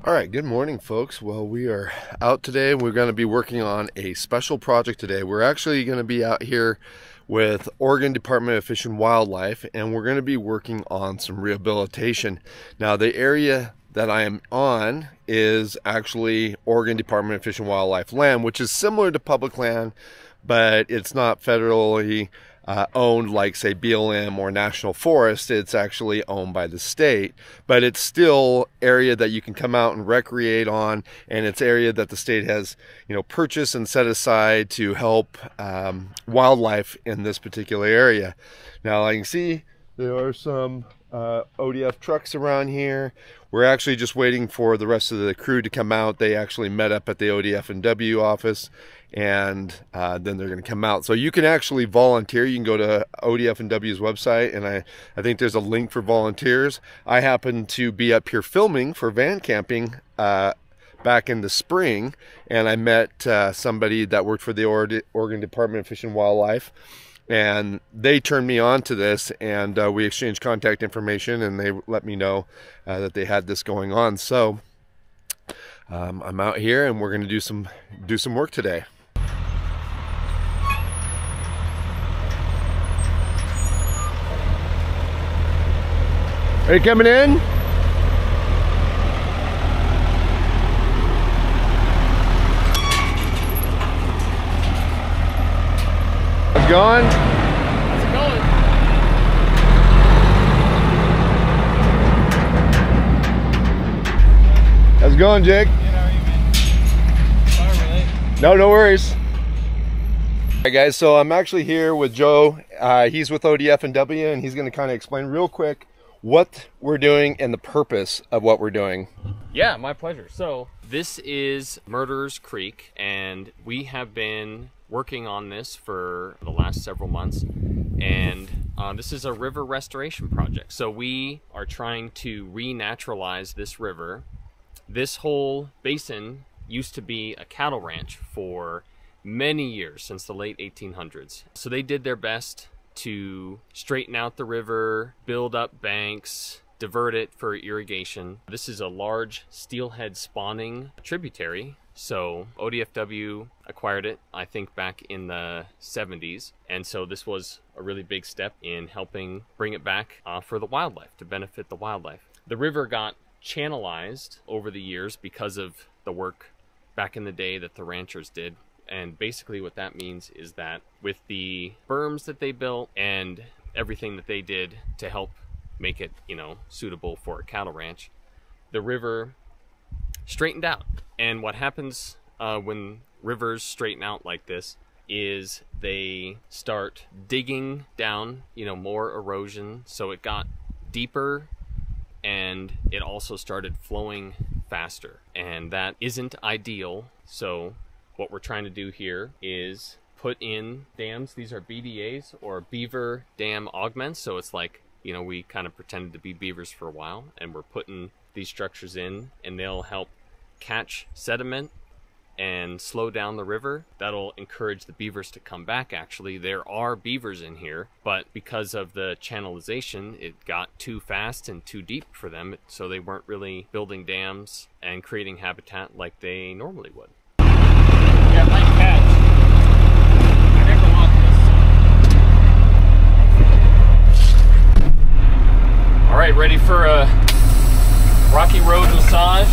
All right, good morning, folks. Well, we are out today. We're going to be working on a special project today. We're actually going to be out here with Oregon Department of Fish and Wildlife, and we're going to be working on some rehabilitation. Now, the area that I am on is actually Oregon Department of Fish and Wildlife land, which is similar to public land, but it's not federally owned like, say, BLM or National Forest. It's actually owned by the state, but it's still area that you can come out and recreate on, and it's area that the state has, purchased and set aside to help wildlife in this particular area. Now, I can see there are some ODF trucks around here. We're actually just waiting for the rest of the crew to come out. They actually met up at the ODFW office, and then they're going to come out. So you can actually volunteer. You can go to ODFW's website, and I think there's a link for volunteers. I happen to be up here filming for van camping back in the spring, and I met somebody that worked for the Oregon Department of Fish and Wildlife, and they turned me on to this, and we exchanged contact information, and they let me know that they had this going on. So I'm out here, and we're going to do some work today. Are you coming in? How's it going? How's it going? How's it going, Jake? Good, how are you, man? Sorry we're late. No worries. All right, guys, so I'm actually here with Joe. He's with ODFW, and he's going to kind of explain real quick what we're doing and the purpose of what we're doing. Yeah, my pleasure. So this is Murderers Creek, and we have been working on this for the last several months, and this is a river restoration project. So we are trying to renaturalize this river. This whole basin used to be a cattle ranch for many years, since the late 1800s. So they did their best to straighten out the river, build up banks, divert it for irrigation. This is a large steelhead spawning tributary. So ODFW acquired it, I think, back in the 70s. And so this was a really big step in helping bring it back for the wildlife, to benefit the wildlife. The river got channelized over the years because of the work back in the day that the ranchers did. And basically what that means is that with the berms that they built and everything that they did to help make it, suitable for a cattle ranch, the river straightened out. And what happens when rivers straighten out like this is they start digging down, more erosion. So it got deeper, and it also started flowing faster. And that isn't ideal. So what we're trying to do here is put in dams. These are BDAs, or beaver dam augments. So it's like, we kind of pretended to be beavers for a while, and we're putting these structures in, and they'll help catch sediment and slow down the river. That'll encourage the beavers to come back. Actually, there are beavers in here, but because of the channelization, it got too fast and too deep for them, so they weren't really building dams and creating habitat like they normally would. Yeah, light catch. I never want this. All right, ready for a rocky road massage?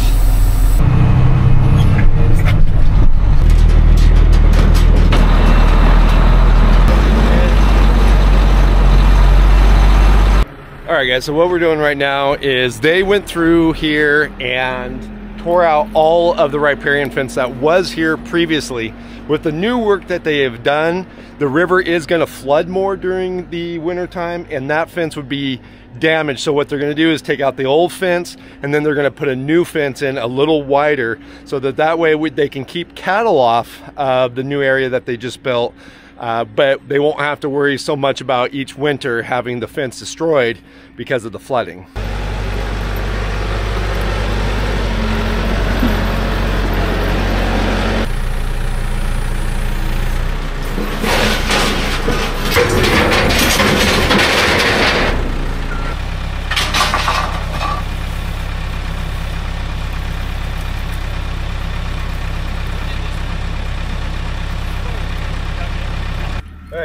All right, guys, so what we're doing right now is they went through here and tore out all of the riparian fence that was here previously. With the new work that they have done, the river is going to flood more during the winter time, and that fence would be damaged. So what they're going to do is take out the old fence, and then they're going to put a new fence in a little wider, so that way they can keep cattle off of the new area that they just built. But they won't have to worry so much about each winter having the fence destroyed because of the flooding.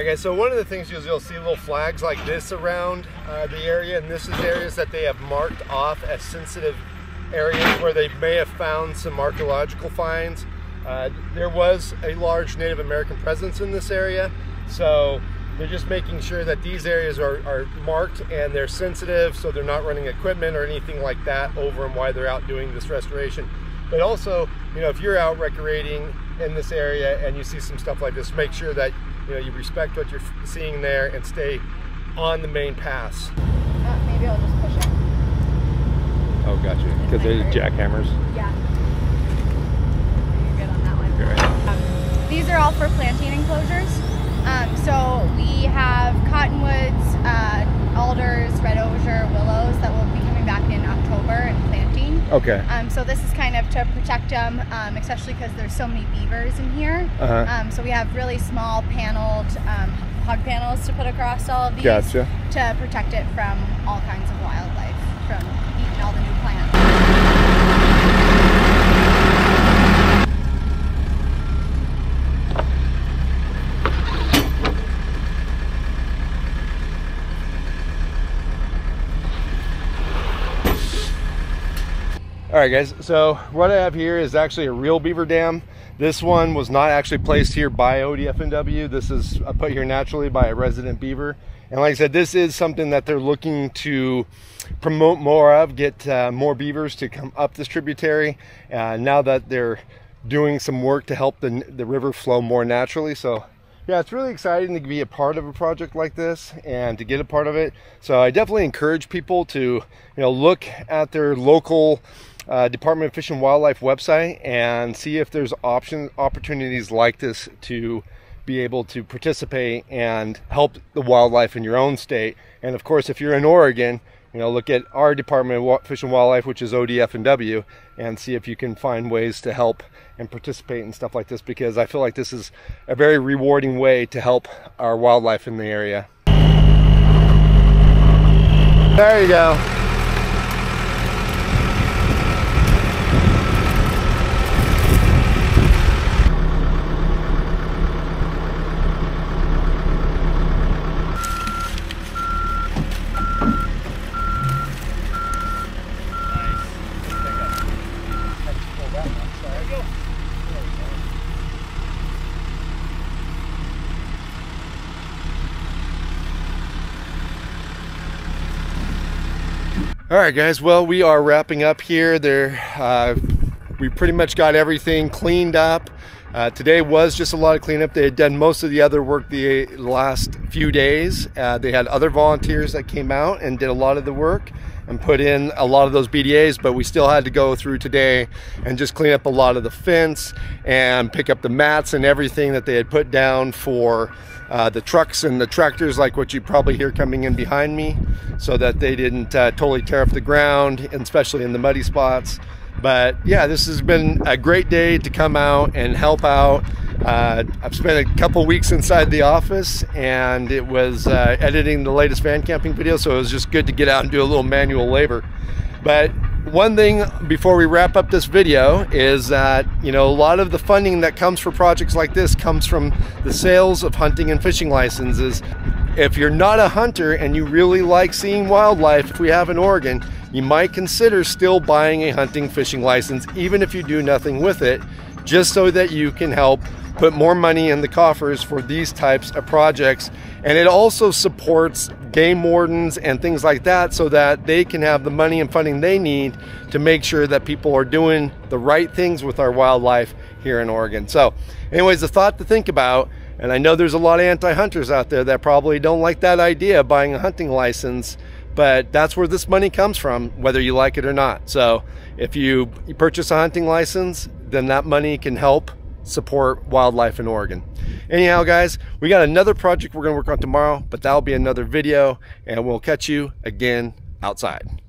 Alright guys, so one of the things is you'll see little flags like this around the area, and this is areas that they have marked off as sensitive areas where they may have found some archaeological finds. There was a large Native American presence in this area, so they're just making sure that these areas are marked and they're sensitive, so they're not running equipment or anything like that over them while they're out doing this restoration. But also, you know, if you're out recreating in this area and you see some stuff like this, make sure that you respect what you're seeing there and stay on the main paths. Maybe I'll just push it. Oh, gotcha. Because they're jackhammers. Yeah. You're good on that one. Okay. These are all for planting enclosures. So we have cottonwoods, alders, red osier, willows that will be coming back in October and planting. Okay. So this is kind of to protect them, especially because there's so many beavers in here. So we have really small paneled hog panels to put across all of these. Gotcha. To protect it from all kinds of wildlife, from eating all the new plants. All right guys, so what I have here is actually a real beaver dam. This one was not actually placed here by ODFW. This is put here naturally by a resident beaver. And like I said, this is something that they're looking to promote more of, get more beavers to come up this tributary. Now that they're doing some work to help the river flow more naturally. So yeah, it's really exciting to be a part of a project like this and to get a part of it. So I definitely encourage people to look at their local Department of Fish and Wildlife website and see if there's opportunities like this to be able to participate and help the wildlife in your own state. And of course, if you're in Oregon, look at our Department of Fish and Wildlife, which is ODFW, and see if you can find ways to help and participate in stuff like this, because I feel like this is a very rewarding way to help our wildlife in the area. There you go. All right guys, well, we are wrapping up here. We pretty much got everything cleaned up. Today was just a lot of cleanup. They had done most of the other work the last few days. They had other volunteers that came out and did a lot of the work and put in a lot of those BDAs, but we still had to go through today and just clean up a lot of the fence and pick up the mats and everything that they had put down for the trucks and the tractors, like what you probably hear coming in behind me, so that they didn't totally tear up the ground, and especially in the muddy spots. But yeah, this has been a great day to come out and help out. I've spent a couple weeks inside the office, and it was editing the latest van camping video, so it was just good to get out and do a little manual labor. But one thing before we wrap up this video is that, a lot of the funding that comes for projects like this comes from the sales of hunting and fishing licenses. If you're not a hunter and you really like seeing wildlife, if we have in Oregon, you might consider still buying a hunting fishing license, even if you do nothing with it, just so that you can help put more money in the coffers for these types of projects. And it also supports game wardens and things like that, so that they can have the money and funding they need to make sure that people are doing the right things with our wildlife here in Oregon. So anyways, a thought to think about. And I know there's a lot of anti-hunters out there that probably don't like that idea of buying a hunting license, but that's where this money comes from, whether you like it or not. So if you purchase a hunting license, then that money can help support wildlife in Oregon. Anyhow guys, we got another project we're going to work on tomorrow, but that'll be another video, and we'll catch you again outside.